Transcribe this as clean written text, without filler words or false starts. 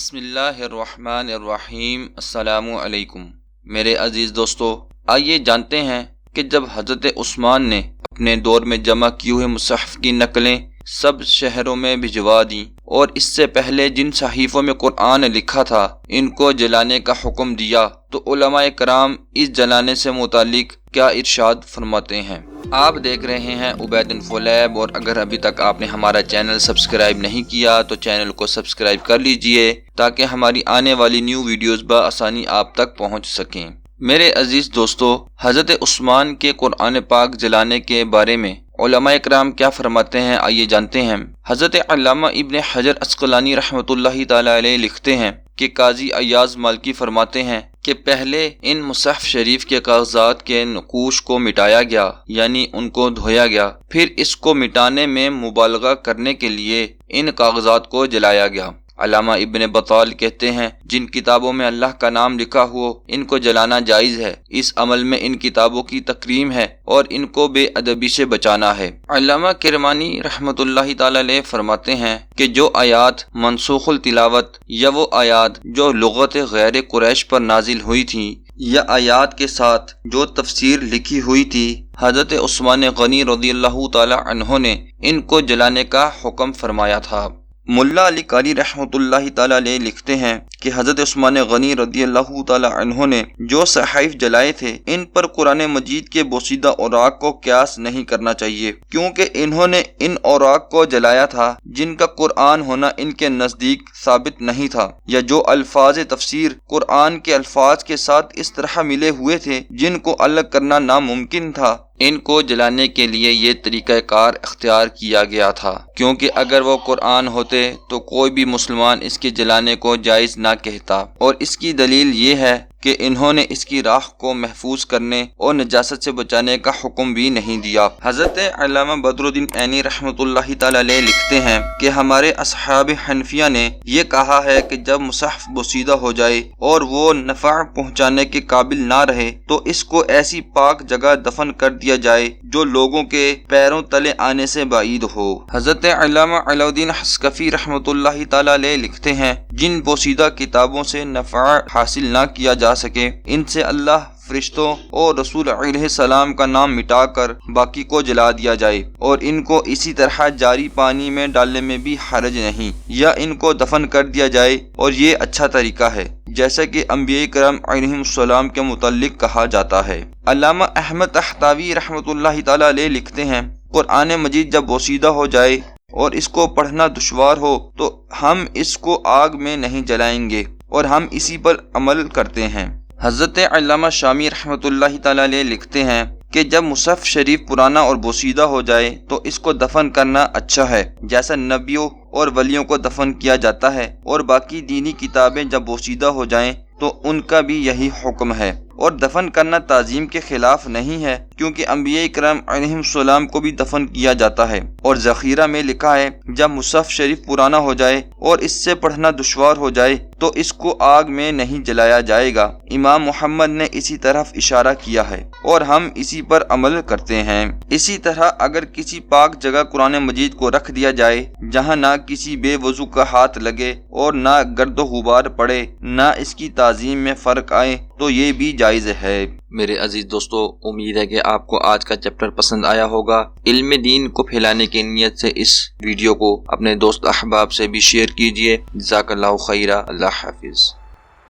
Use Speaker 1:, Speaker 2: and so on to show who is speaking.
Speaker 1: بسم اللہ الرحمن الرحیم۔ السلام علیکم میرے عزیز دوستو، آئیے جانتے ہیں کہ جب حضرت عثمان نے اپنے دور میں جمع کیے ہوئے مصحف کی نقلیں سب شہروں میں بھجوا دیں اور اس سے پہلے جن صحیفوں میں قرآن لکھا تھا ان کو جلانے کا حکم دیا، تو علماء کرام اس جلانے سے متعلق کیا ارشاد فرماتے ہیں۔ آپ دیکھ رہے ہیں عبید انفو لیب، اور اگر ابھی تک آپ نے ہمارا چینل سبسکرائب نہیں کیا تو چینل کو سبسکرائب کر لیجئے تاکہ ہماری آنے والی نیو ویڈیوز بآسانی آپ تک پہنچ سکیں۔ میرے عزیز دوستو، حضرت عثمان کے قرآن پاک جلانے کے بارے میں علماء کرام کیا فرماتے ہیں، آئیے جانتے ہیں۔ حضرت علامہ ابن حجر عسقلانی رحمۃ اللہ تعالی علیہ لکھتے ہیں کہ قاضی ایاز مالکی فرماتے ہیں کہ پہلے ان مصحف شریف کے کاغذات کے نقوش کو مٹایا گیا، یعنی ان کو دھویا گیا، پھر اس کو مٹانے میں مبالغہ کرنے کے لیے ان کاغذات کو جلایا گیا۔ علامہ ابن بطال کہتے ہیں جن کتابوں میں اللہ کا نام لکھا ہو ان کو جلانا جائز ہے، اس عمل میں ان کتابوں کی تکریم ہے اور ان کو بے ادبی سے بچانا ہے۔ علامہ کرمانی رحمۃ اللہ تعالی علیہ فرماتے ہیں کہ جو آیات منسوخ التلاوت یا وہ آیات جو لغت غیر قریش پر نازل ہوئی تھی یا آیات کے ساتھ جو تفسیر لکھی ہوئی تھی، حضرت عثمان غنی رضی اللہ تعالی عنہ نے ان کو جلانے کا حکم فرمایا تھا۔ ملا علی قاری رحمۃ اللہ تعالی علیہ لکھتے ہیں کہ حضرت عثمان غنی رضی اللہ تعالی عنہ نے جو صحائف جلائے تھے ان پر قرآن مجید کے بوسیدہ اوراق کو قیاس نہیں کرنا چاہیے، کیونکہ انہوں نے ان اوراق کو جلایا تھا جن کا قرآن ہونا ان کے نزدیک ثابت نہیں تھا، یا جو الفاظ تفسیر قرآن کے الفاظ کے ساتھ اس طرح ملے ہوئے تھے جن کو الگ کرنا ناممکن تھا۔ ان کو جلانے کے لیے یہ طریقہ کار اختیار کیا گیا تھا، کیونکہ اگر وہ قرآن ہوتے تو کوئی بھی مسلمان اس کے جلانے کو جائز نہ کہتا، اور اس کی دلیل یہ ہے کہ انہوں نے اس کی راہ کو محفوظ کرنے اور نجاست سے بچانے کا حکم بھی نہیں دیا۔ حضرت علامہ بدر الدین عینی رحمۃ اللہ تعالی علیہ لکھتے ہیں کہ ہمارے اصحاب حنفیہ نے یہ کہا ہے کہ جب مصحف بوسیدہ ہو جائے اور وہ نفع پہنچانے کے قابل نہ رہے تو اس کو ایسی پاک جگہ دفن کر دیا جائے جو لوگوں کے پیروں تلے آنے سے بعید ہو۔ حضرت علامہ علاء الدین حسکفی رحمۃ اللہ تعالی علیہ لکھتے ہیں جن بوسیدہ کتابوں سے نفع حاصل نہ کیا جا سکے ان سے اللہ، فرشتوں اور رسول علیہ السلام کا نام مٹا کر باقی کو جلا دیا جائے، اور ان کو اسی طرح جاری پانی میں ڈالنے میں بھی حرج نہیں، یا ان کو دفن کر دیا جائے، اور یہ اچھا طریقہ ہے جیسا کہ انبیاء کرام علیہم السلام کے متعلق کہا جاتا ہے۔ علامہ احمد طحطاوی رحمۃ اللہ تعالی علیہ لکھتے ہیں قرآن مجید جب بوسیدہ ہو جائے اور اس کو پڑھنا دشوار ہو تو ہم اس کو آگ میں نہیں جلائیں گے، اور ہم اسی پر عمل کرتے ہیں۔ حضرت علامہ شامی رحمۃ اللہ تعالی علیہ لکھتے ہیں کہ جب مصحف شریف پرانا اور بوسیدہ ہو جائے تو اس کو دفن کرنا اچھا ہے، جیسا نبیوں اور ولیوں کو دفن کیا جاتا ہے، اور باقی دینی کتابیں جب بوسیدہ ہو جائیں تو ان کا بھی یہی حکم ہے، اور دفن کرنا تعظیم کے خلاف نہیں ہے، کیونکہ انبیاء کرام علیہم السلام کو بھی دفن کیا جاتا ہے۔ اور ذخیرہ میں لکھا ہے جب مصحف شریف پرانا ہو جائے اور اس سے پڑھنا دشوار ہو جائے تو اس کو آگ میں نہیں جلایا جائے گا۔ امام محمد نے اسی طرف اشارہ کیا ہے اور ہم اسی پر عمل کرتے ہیں۔ اسی طرح اگر کسی پاک جگہ قرآن مجید کو رکھ دیا جائے جہاں نہ کسی بے وضو کا ہاتھ لگے اور نہ گرد و غبار پڑے، نہ اس کی تعظیم میں فرق آئے، تو یہ بھی جائز ہے۔ میرے عزیز دوستو، امید ہے کہ آپ کو آج کا چیپٹر پسند آیا ہوگا۔ علم دین کو پھیلانے کی نیت سے اس ویڈیو کو اپنے دوست احباب سے بھی شیئر کیجیے۔ جزاک اللہ خیرہ۔ اللہ حافظ۔